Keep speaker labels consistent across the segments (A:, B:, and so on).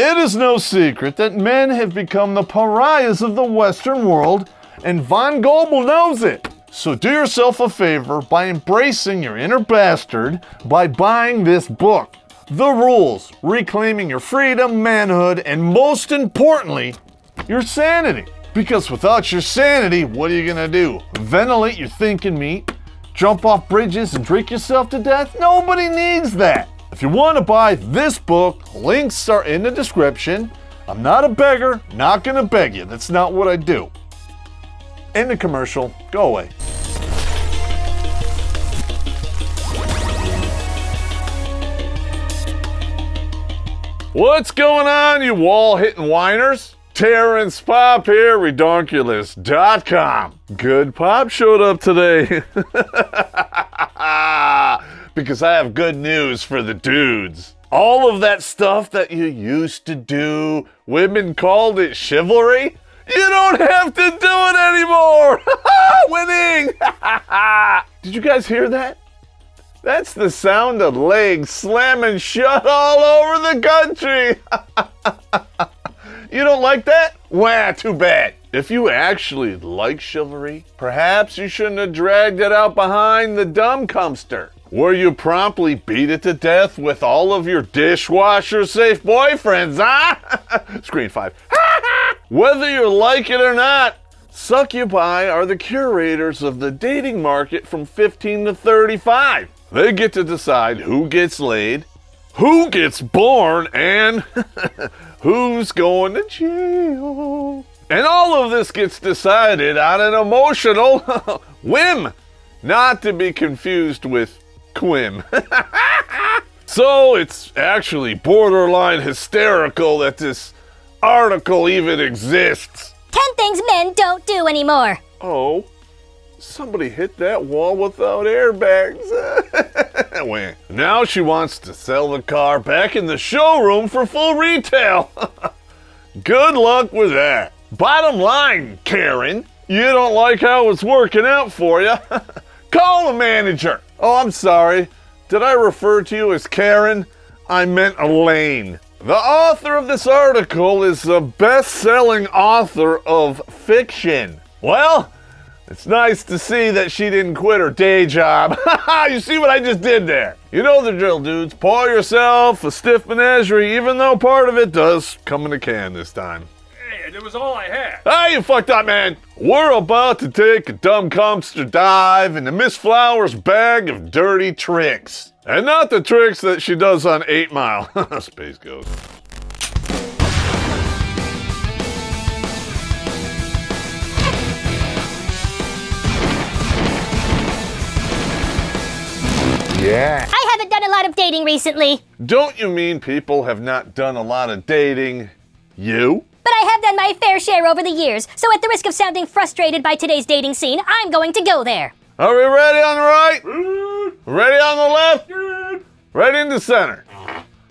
A: It is no secret that men have become the pariahs of the Western world, and Von Goebel knows it. So do yourself a favor by embracing your inner bastard by buying this book. The Rules, Reclaiming Your Freedom, Manhood, and most importantly, your sanity. Because without your sanity, what are you gonna do? Ventilate your thinking meat? Jump off bridges and drink yourself to death? Nobody needs that. If you want to buy this book, links are in the description. I'm not a beggar, not gonna beg you. That's not what I do. End the commercial, go away. What's going on, you wall-hitting whiners? Terrence Popp here, Redonkulous.com. Good Popp showed up today. Because I have good news for the dudes. All of that stuff that you used to do, women called it chivalry, you don't have to do it anymore! Winning! Did you guys hear that? That's the sound of legs slamming shut all over the country! You don't like that? Wah, too bad. If you actually like chivalry, perhaps you shouldn't have dragged it out behind the dumbcumster, where you promptly beat it to death with all of your dishwasher-safe boyfriends, huh? Screen 5. Whether you like it or not, succubi are the curators of the dating market from 15 to 35. They get to decide who gets laid, who gets born, and who's going to jail. And all of this gets decided on an emotional whim, not to be confused with quim. So it's actually borderline hysterical that this article even exists.
B: 10 things men don't do anymore.
A: Oh, somebody hit that wall without airbags. Now she wants to sell the car back in the showroom for full retail. Good luck with that. Bottom line, Karen, you don't like how it's working out for you. Call the manager. Oh, I'm sorry. Did I refer to you as Karen? I meant Elaine. The author of this article is the best-selling author of fiction. Well, it's nice to see that she didn't quit her day job. You see what I just did there? You know the drill, dudes. Pour yourself a stiff menagerie, even though part of it does come in a can this time.
C: Hey, it was all I had.
A: Hey, you fucked up, man. We're about to take a dumbcumster dive into Miss Flowers' bag of dirty tricks. And not the tricks that she does on 8 Mile. Space Ghost. Yeah.
B: I haven't done a lot of dating recently.
A: Don't you mean people have not done a lot of dating? You?
B: But I have done my fair share over the years, so at the risk of sounding frustrated by today's dating scene, I'm going to go there.
A: Are we ready on the right? Ready on the left? Ready in the center.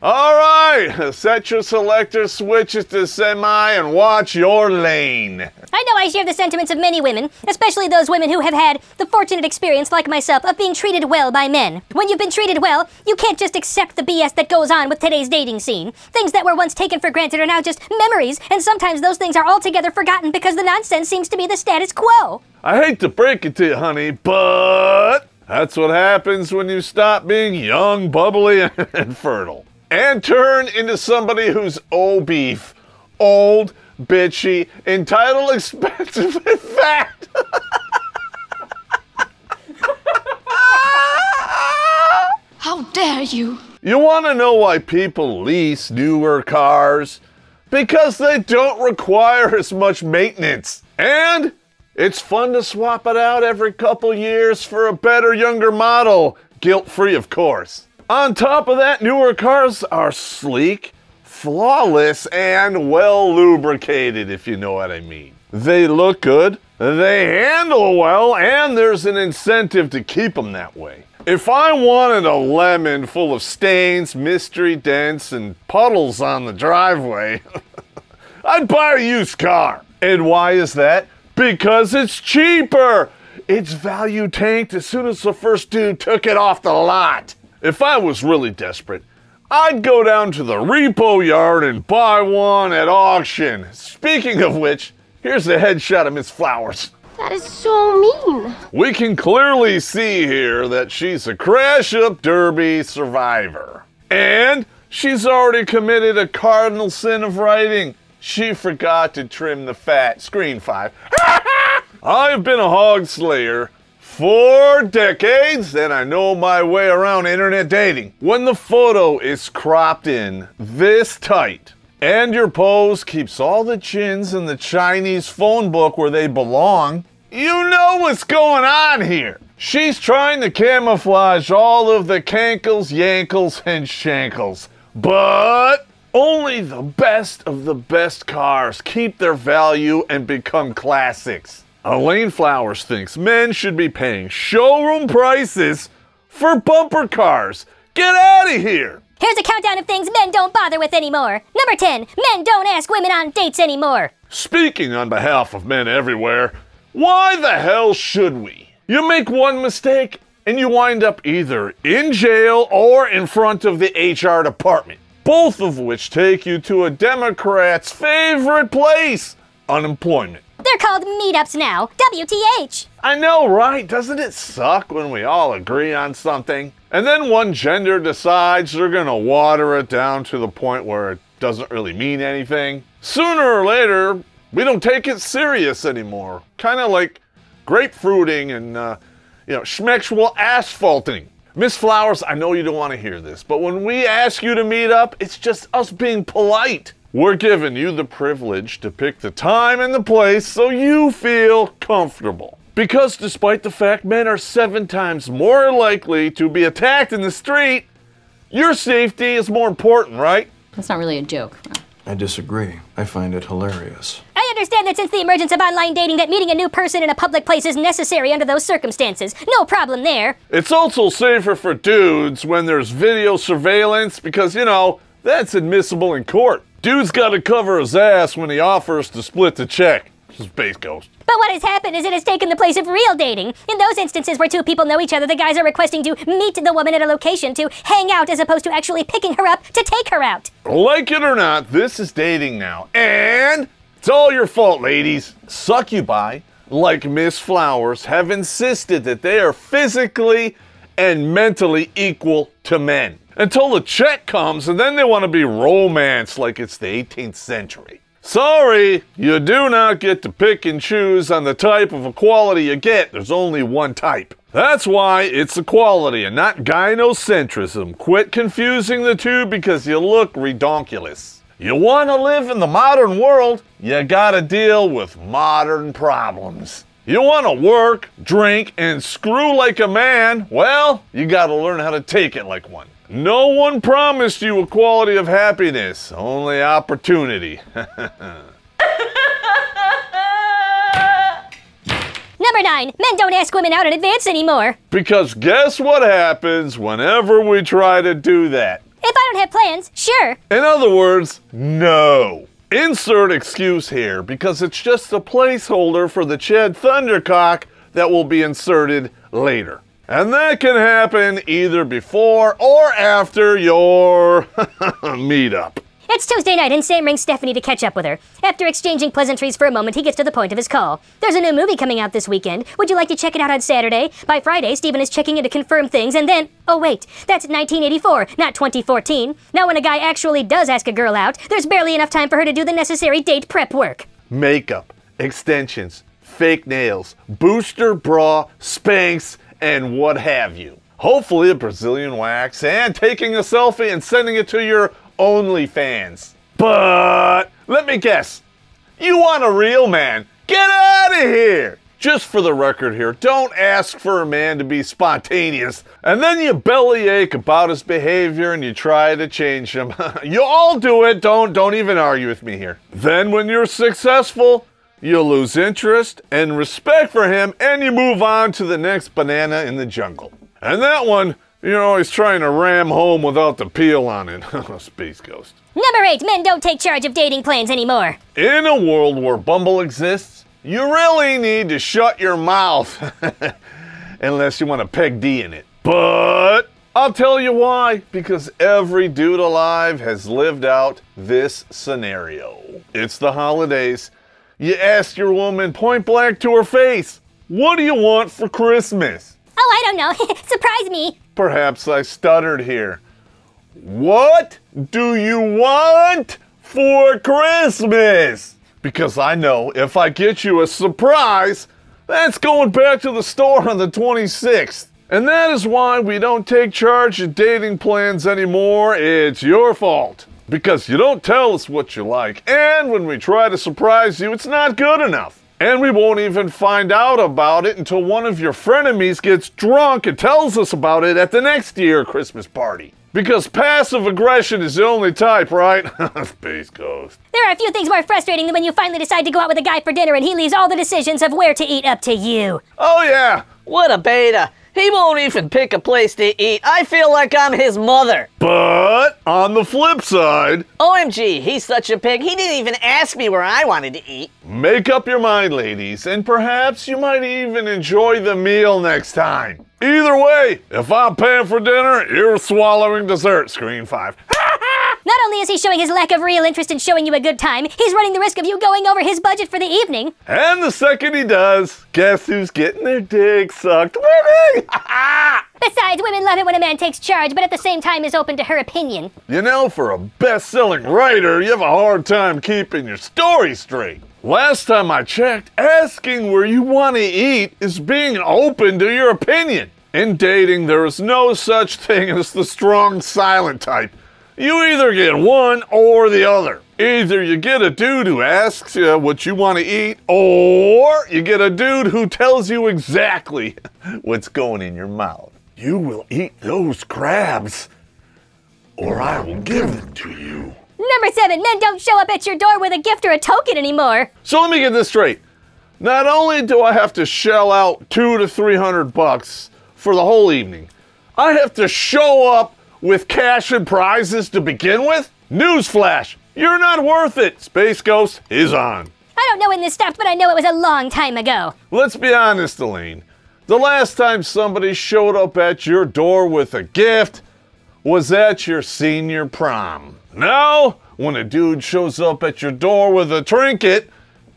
A: All right, set your selector switches to semi and watch your lane.
B: I know I share the sentiments of many women, especially those women who have had the fortunate experience, like myself, of being treated well by men. When you've been treated well, you can't just accept the BS that goes on with today's dating scene. Things that were once taken for granted are now just memories, and sometimes those things are altogether forgotten because the nonsense seems to be the status quo.
A: I hate to break it to you, honey, but that's what happens when you stop being young, bubbly, and fertile. And turn into somebody who's beef, old, bitchy, entitled, expensive, and fat.
D: How dare you?
A: You want to know why people lease newer cars? Because they don't require as much maintenance. And it's fun to swap it out every couple years for a better, younger model. Guilt-free, of course. On top of that, newer cars are sleek, flawless, and well lubricated, if you know what I mean. They look good, they handle well, and there's an incentive to keep them that way. If I wanted a lemon full of stains, mystery dents, and puddles on the driveway, I'd buy a used car. And why is that? Because it's cheaper. It's value tanked as soon as the first dude took it off the lot. If I was really desperate, I'd go down to the repo yard and buy one at auction. Speaking of which, here's a headshot of Miss Flowers.
E: That is so mean.
A: We can clearly see here that she's a crash-up derby survivor. And she's already committed a cardinal sin of writing. She forgot to trim the fat. Screen 5. I've been a hog slayer for decades, and I know my way around internet dating. When the photo is cropped in this tight, and your pose keeps all the chins in the Chinese phone book where they belong, you know what's going on here. She's trying to camouflage all of the cankles, yankles, and shankles. But only the best of the best cars keep their value and become classics. Elaine Flowers thinks men should be paying showroom prices for bumper cars. Get out of here!
B: Here's a countdown of things men don't bother with anymore. Number 10, men don't ask women on dates anymore.
A: Speaking on behalf of men everywhere, why the hell should we? You make one mistake and you wind up either in jail or in front of the HR department, both of which take you to a Democrat's favorite place, unemployment.
B: They're called meetups now. WTH.
A: I know, right? Doesn't it suck when we all agree on something? And then one gender decides they're gonna water it down to the point where it doesn't really mean anything. Sooner or later, we don't take it serious anymore. Kind of like grapefruiting and, schmexual asphalting. Miss Flowers, I know you don't want to hear this, but when we ask you to meet up, it's just us being polite. We're giving you the privilege to pick the time and the place so you feel comfortable. Because despite the fact men are 7 times more likely to be attacked in the street, your safety is more important, right?
F: That's not really a joke.
G: I disagree. I find it hilarious.
B: I understand that since the emergence of online dating that meeting a new person in a public place is necessary under those circumstances. No problem there.
A: It's also safer for dudes when there's video surveillance because, that's admissible in court. Dude's gotta cover his ass when he offers to split the check. Space Ghost.
B: But what has happened is it has taken the place of real dating. In those instances where 2 people know each other, the guys are requesting to meet the woman at a location to hang out as opposed to actually picking her up to take her out.
A: Like it or not, this is dating now. And it's all your fault, ladies. Succubi, like Miss Flowers, have insisted that they are physically and mentally equal to men. Until the check comes, and then they want to be romanced like it's the 18th century. Sorry, you do not get to pick and choose on the type of equality you get. There's only one type. That's why it's equality and not gynocentrism. Quit confusing the two because you look redonkulous. You want to live in the modern world, you gotta deal with modern problems. You want to work, drink, and screw like a man, well, you gotta learn how to take it like one. No one promised you equality of happiness, only opportunity.
B: Number 9, men don't ask women out in advance anymore.
A: Because guess what happens whenever we try to do that?
B: If I don't have plans, sure.
A: In other words, no. Insert excuse here because it's just a placeholder for the Ched Thundercock that will be inserted later. And that can happen either before or after your meetup.
B: It's Tuesday night and Sam rings Stephanie to catch up with her. After exchanging pleasantries for a moment, he gets to the point of his call. There's a new movie coming out this weekend. Would you like to check it out on Saturday? By Friday, Steven is checking in to confirm things and then, oh wait, that's 1984, not 2014. Now when a guy actually does ask a girl out, there's barely enough time for her to do the necessary date prep work.
A: Makeup, extensions, fake nails, booster bra, Spanx, and what have you. Hopefully a Brazilian wax and taking a selfie and sending it to your OnlyFans. But let me guess, you want a real man. Get out of here! Just for the record here, don't ask for a man to be spontaneous and then you bellyache about his behavior and you try to change him. You all do it, don't even argue with me here. Then when you're successful, you lose interest and respect for him and you move on to the next banana in the jungle. And that one, he's trying to ram home without the peel on it. Space Ghost.
B: Number 8, men don't take charge of dating plans anymore.
A: In a world where Bumble exists, you really need to shut your mouth. Unless you want to peg D in it. But I'll tell you why. Because every dude alive has lived out this scenario. It's the holidays. You ask your woman point blank to her face, what do you want for Christmas?
B: Oh, I don't know. Surprise me.
A: Perhaps I stuttered here. What do you want for Christmas? Because I know if I get you a surprise, that's going back to the store on the 26th. And that is why we don't take charge of dating plans anymore. It's your fault. Because you don't tell us what you like. And when we try to surprise you, it's not good enough. And we won't even find out about it until one of your frenemies gets drunk and tells us about it at the next year Christmas party. Because passive aggression is the only type, right? Space Ghost.
B: There are a few things more frustrating than when you finally decide to go out with a guy for dinner and he leaves all the decisions of where to eat up to you.
A: Oh yeah.
F: What a beta. He won't even pick a place to eat. I feel like I'm his mother.
A: But on the flip side,
F: OMG, he's such a pig. He didn't even ask me where I wanted to eat.
A: make up your mind, ladies, and perhaps you might even enjoy the meal next time. Either way, if I'm paying for dinner, you're swallowing dessert, screen 5.
B: Not only is he showing his lack of real interest in showing you a good time, he's running the risk of you going over his budget for the evening.
A: And the second he does, guess who's getting their dick sucked? Women!
B: Besides, women love it when a man takes charge, but at the same time is open to her opinion.
A: You know, for a best-selling writer, you have a hard time keeping your story straight. Last time I checked, asking where you want to eat is being open to your opinion. In dating, there is no such thing as the strong silent type. You either get one or the other. Either you get a dude who asks you what you want to eat, or you get a dude who tells you exactly what's going in your mouth. You will eat those crabs, or I will give them to you.
B: Number 7, men don't show up at your door with a gift or a token anymore.
A: So let me get this straight. Not only do I have to shell out $200 to $300 for the whole evening, I have to show up with cash and prizes to begin with? Newsflash, you're not worth it. Space Ghost is on.
B: I don't know when this stopped, but I know it was a long time ago.
A: Let's be honest, Elaine. The last time somebody showed up at your door with a gift was at your senior prom. Now, when a dude shows up at your door with a trinket,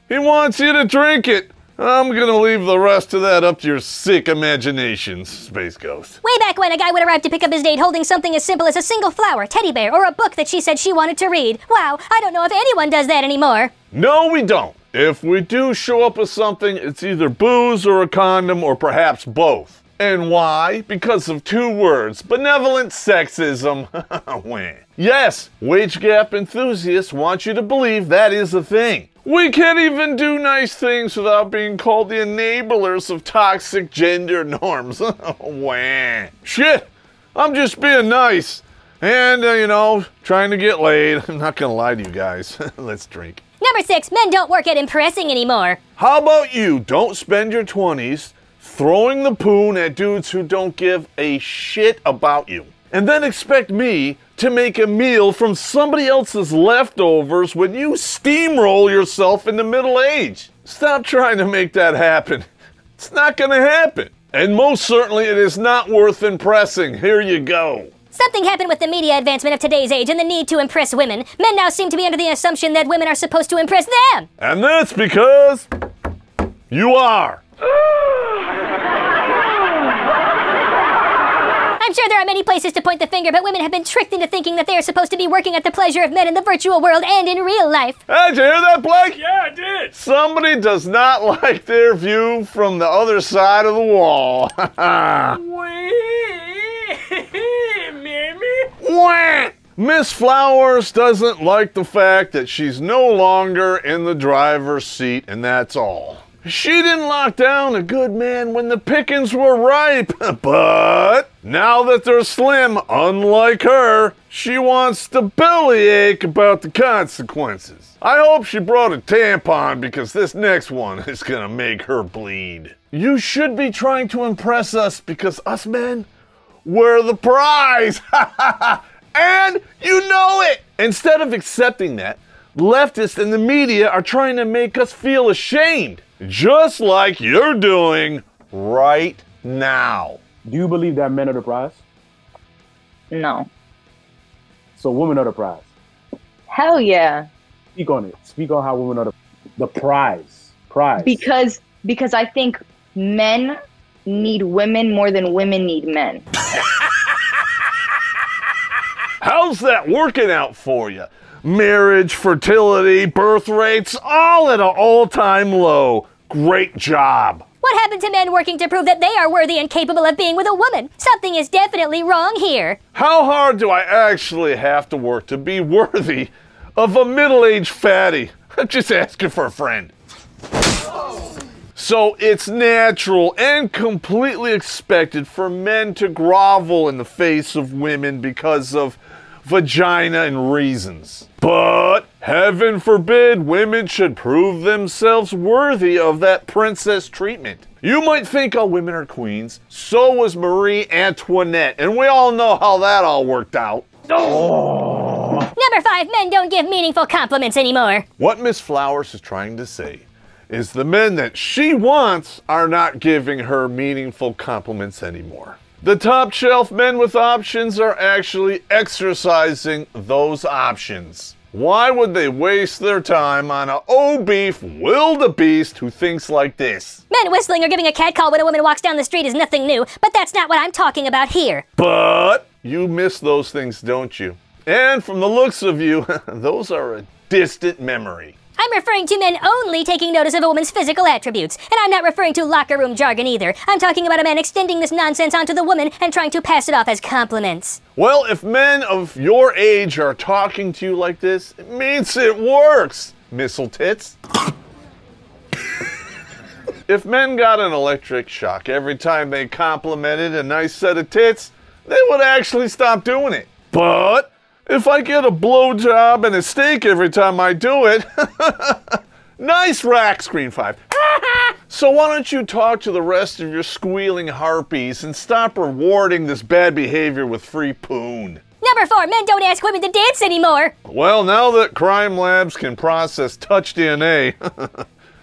A: he wants you to drink it. I'm gonna leave the rest of that up to your sick imaginations, Space Ghost.
B: Way back when, a guy would arrive to pick up his date holding something as simple as a single flower, teddy bear, or a book that she said she wanted to read. Wow, I don't know if anyone does that anymore.
A: No, we don't. If we do show up with something, it's either booze or a condom or perhaps both. And why? Because of 2 words, benevolent sexism. Yes, wage gap enthusiasts want you to believe that is a thing. We can't even do nice things without being called the enablers of toxic gender norms. Wah. Shit, I'm just being nice. And, trying to get laid. I'm not gonna lie to you guys. Let's drink.
B: Number 6, men don't work at impressing anymore.
A: How about you don't spend your 20s throwing the poon at dudes who don't give a shit about you, and then expect me to make a meal from somebody else's leftovers when you steamroll yourself into middle age. Stop trying to make that happen. It's not gonna happen. And most certainly it is not worth impressing. Here you go.
B: Something happened with the media advancement of today's age and the need to impress women. Men now seem to be under the assumption that women are supposed to impress them.
A: And that's because you are.
B: I'm sure there are many places to point the finger, but women have been tricked into thinking that they are supposed to be working at the pleasure of men in the virtual world and in real life.
A: Hey, did you hear that, Blake?
C: Yeah, I did.
A: Somebody does not like their view from the other side of the wall. Wah! Miss Flowers doesn't like the fact that she's no longer in the driver's seat, and that's all. She didn't lock down a good man when the pickings were ripe, but now that they're slim, unlike her, she wants to bellyache about the consequences. I hope she brought a tampon because this next one is gonna make her bleed. You should be trying to impress us because us men, we're the prize! And you know it! Instead of accepting that, leftists and the media are trying to make us feel ashamed. Just like you're doing right now.
H: Do you believe that men are the prize? No.
I: So women are the prize.
H: Hell yeah.
I: Speak on it. Speak on how women are the prize. Prize.
H: Because I think men need women more than women need men.
A: How's that working out for you? Marriage, fertility, birth rates, all at an all-time low. Great job.
B: What happened to men working to prove that they are worthy and capable of being with a woman? Something is definitely wrong here.
A: How hard do I actually have to work to be worthy of a middle-aged fatty? I'm just asking for a friend. So it's natural and completely expected for men to grovel in the face of women because of vagina and reasons. But heaven forbid women should prove themselves worthy of that princess treatment. You might think all women are queens. So was Marie Antoinette, and we all know how that all worked out. Oh.
B: Number 5, men don't give meaningful compliments anymore.
A: What Miss Flowers is trying to say is the men that she wants are not giving her meaningful compliments anymore. The top shelf men with options are actually exercising those options. Why would they waste their time on a beef wildebeest who thinks like this?
B: Men whistling or giving a cat call when a woman walks down the street is nothing new, but that's not what I'm talking about here.
A: But you miss those things, don't you? And from the looks of you, those are a distant memory.
B: I'm referring to men only taking notice of a woman's physical attributes, and I'm not referring to locker room jargon either. I'm talking about a man extending this nonsense onto the woman and trying to pass it off as compliments.
A: Well, if men of your age are talking to you like this, it means it works, missile tits. If men got an electric shock every time they complimented a nice set of tits, they would actually stop doing it. But if I get a blowjob and a steak every time I do it, nice rack, screen 5. So why don't you talk to the rest of your squealing harpies and stop rewarding this bad behavior with free poon?
B: Number 4, men don't ask women to dance anymore.
A: Well, now that crime labs can process touch DNA,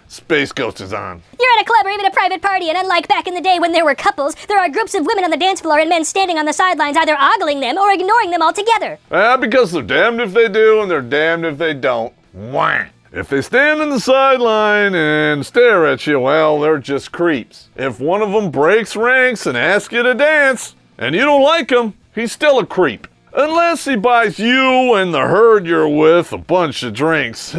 A: Space Ghost is on.
B: You're at a club or even a private party, and unlike back in the day when there were couples, there are groups of women on the dance floor and men standing on the sidelines either ogling them or ignoring them altogether.
A: Because they're damned if they do and they're damned if they don't. Wah. If they stand on the sideline and stare at you, well, they're just creeps. If one of them breaks ranks and asks you to dance, and you don't like him, he's still a creep. Unless he buys you and the herd you're with a bunch of drinks.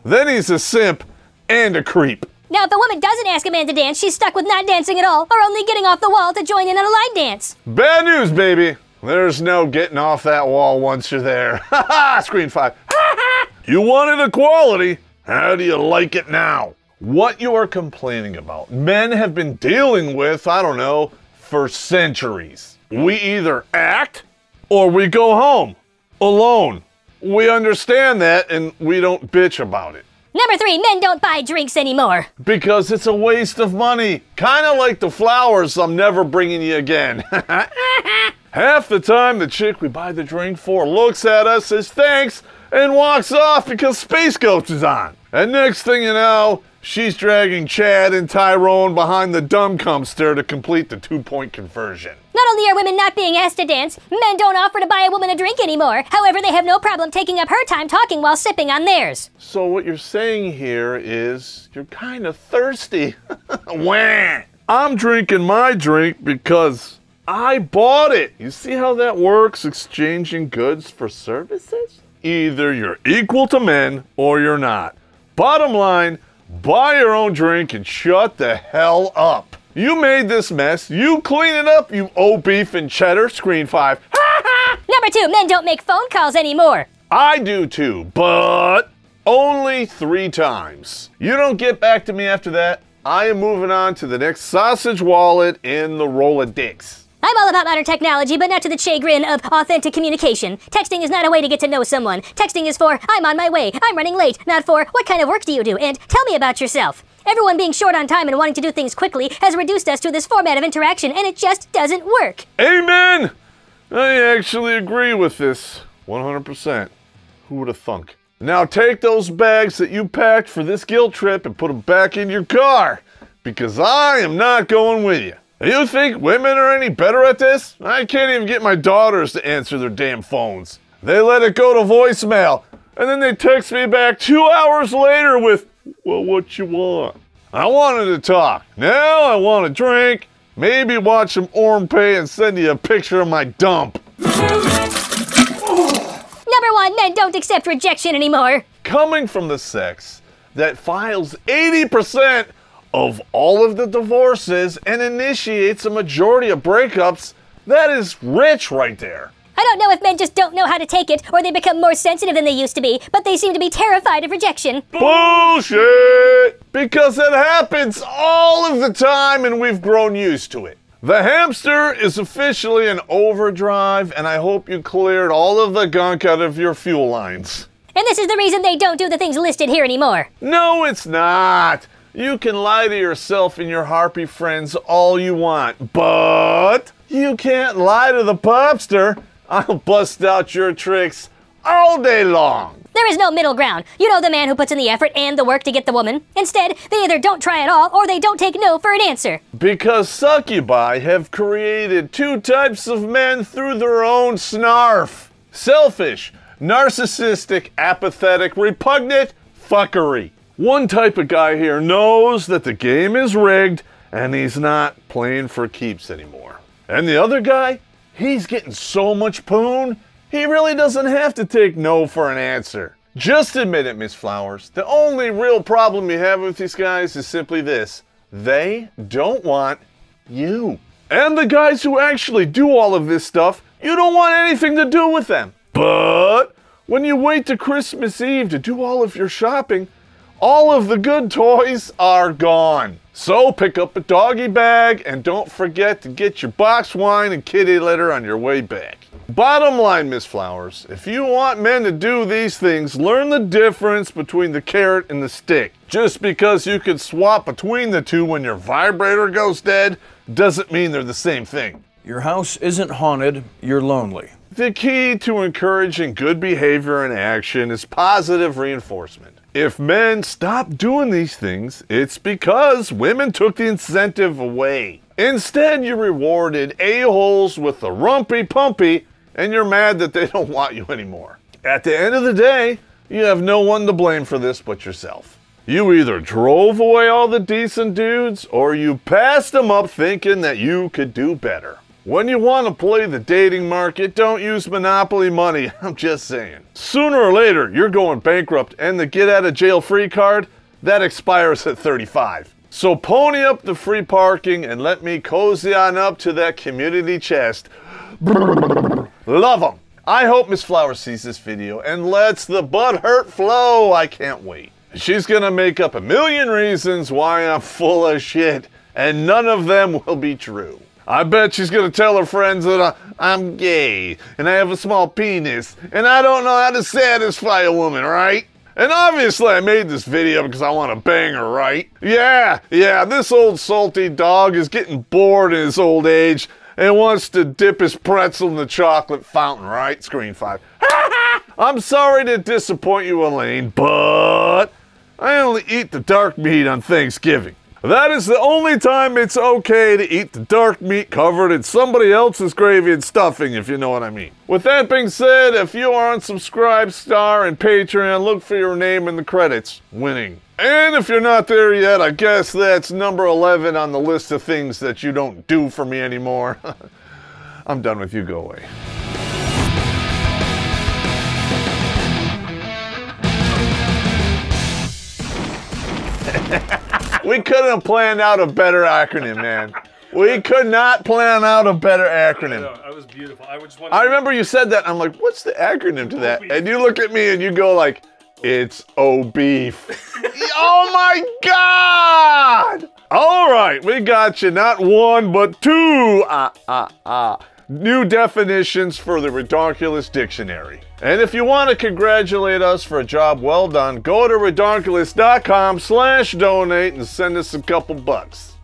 A: Then he's a simp and a creep.
B: Now, if a woman doesn't ask a man to dance, she's stuck with not dancing at all, or only getting off the wall to join in on a line dance.
A: Bad news, baby. There's no getting off that wall once you're there. Ha ha! Screen 5. You wanted equality. How do you like it now? What you are complaining about, men have been dealing with, I don't know, for centuries. We either act or we go home alone. We understand that and we don't bitch about it.
B: Number 3, men don't buy drinks anymore.
A: Because it's a waste of money. Kind of like the flowers I'm never bringing you again. Half the time the chick we buy the drink for looks at us, says thanks, and walks off because Space Ghost is on. And next thing you know, she's dragging Chad and Tyrone behind the dumb dumpster to complete the 2-point conversion.
B: Not only are women not being asked to dance, men don't offer to buy a woman a drink anymore. However, they have no problem taking up her time talking while sipping on theirs.
A: So what you're saying here is you're kind of thirsty. Wah! I'm drinking my drink because I bought it. You see how that works, exchanging goods for services? Either you're equal to men or you're not. Bottom line, buy your own drink and shut the hell up. You made this mess. You clean it up, you beef and cheddar. Screen 5.
B: Number 2, men don't make phone calls anymore.
A: I do too, but only 3 times. You don't get back to me after that, I am moving on to the next sausage wallet in the Rolodex.
B: I'm all about modern technology, but not to the chagrin of authentic communication. Texting is not a way to get to know someone. Texting is for, I'm on my way, I'm running late, not for, what kind of work do you do, and tell me about yourself. Everyone being short on time and wanting to do things quickly has reduced us to this format of interaction, and it just doesn't work.
A: Amen! I actually agree with this 100%. Who would have thunk? Now take those bags that you packed for this guilt trip and put them back in your car, because I am not going with you. You think women are any better at this? I can't even get my daughters to answer their damn phones. They let it go to voicemail, and then they text me back 2 hours later with, well, what you want? I wanted to talk. Now I want to drink, maybe watch some Ormpay and send you a picture of my dump.
B: Number 1, men don't accept rejection anymore.
A: Coming from the sex that files 80% of all of the divorces and initiates a majority of breakups, that is rich right there.
B: I don't know if men just don't know how to take it, or they become more sensitive than they used to be, but they seem to be terrified of rejection.
A: Bullshit! Because it happens all of the time and we've grown used to it. The hamster is officially in overdrive, and I hope you cleared all of the gunk out of your fuel lines.
B: And this is the reason they don't do the things listed here anymore.
A: No, it's not. You can lie to yourself and your harpy friends all you want, but you can't lie to the popster. I'll bust out your tricks all day long.
B: There is no middle ground. You know, the man who puts in the effort and the work to get the woman. Instead, they either don't try at all or they don't take no for an answer.
A: Because succubi have created 2 types of men through their own snarf. Selfish, narcissistic, apathetic, repugnant fuckery. One type of guy here knows that the game is rigged and he's not playing for keeps anymore. And the other guy, he's getting so much poon, he really doesn't have to take no for an answer. Just admit it, Miss Flowers. The only real problem you have with these guys is simply this. They don't want you. And the guys who actually do all of this stuff, you don't want anything to do with them. But when you wait to Christmas Eve to do all of your shopping, all of the good toys are gone. So pick up a doggy bag and don't forget to get your box wine and kitty litter on your way back. Bottom line, Miss Flowers, if you want men to do these things, learn the difference between the carrot and the stick. Just because you can swap between the two when your vibrator goes dead doesn't mean they're the same thing.
G: Your house isn't haunted, you're lonely.
A: The key to encouraging good behavior and action is positive reinforcement. If men stop doing these things, it's because women took the incentive away. Instead, you rewarded a-holes with the rumpy-pumpy, and you're mad that they don't want you anymore. At the end of the day, you have no one to blame for this but yourself. You either drove away all the decent dudes, or you passed them up thinking that you could do better. When you want to play the dating market, don't use Monopoly money, I'm just saying. Sooner or later, you're going bankrupt, and the get-out-of-jail-free card, that expires at 35. So pony up the free parking and let me cozy on up to that community chest. Love them. I hope Miss Flowers sees this video and lets the butthurt flow. I can't wait. She's gonna make up a million reasons why I'm full of shit, and none of them will be true. I bet she's gonna tell her friends that I'm gay, and I have a small penis, and I don't know how to satisfy a woman, right? And obviously I made this video because I want to bang her, right? Yeah, this old salty dog is getting bored in his old age and wants to dip his pretzel in the chocolate fountain, right? Screen 5. I'm sorry to disappoint you, Elaine, but I only eat the dark meat on Thanksgiving. That is the only time it's okay to eat the dark meat covered in somebody else's gravy and stuffing, if you know what I mean. With that being said, if you are on Subscribe Star and Patreon, look for your name in the credits. Winning. And if you're not there yet, I guess that's number 11 on the list of things that you don't do for me anymore. I'm done with you. Go away. We couldn't have planned out a better acronym, man. We could not plan out a better acronym.
C: No, that was beautiful.
A: I remember you said that. I'm like, what's the acronym to that? And you look at me and you go like, it's O-Beef. Oh my God! All right, we got you. Not one, but two. New definitions for the Redonkulous Dictionary. And if you want to congratulate us for a job well done, go to redonkulous.com/donate and send us a couple bucks.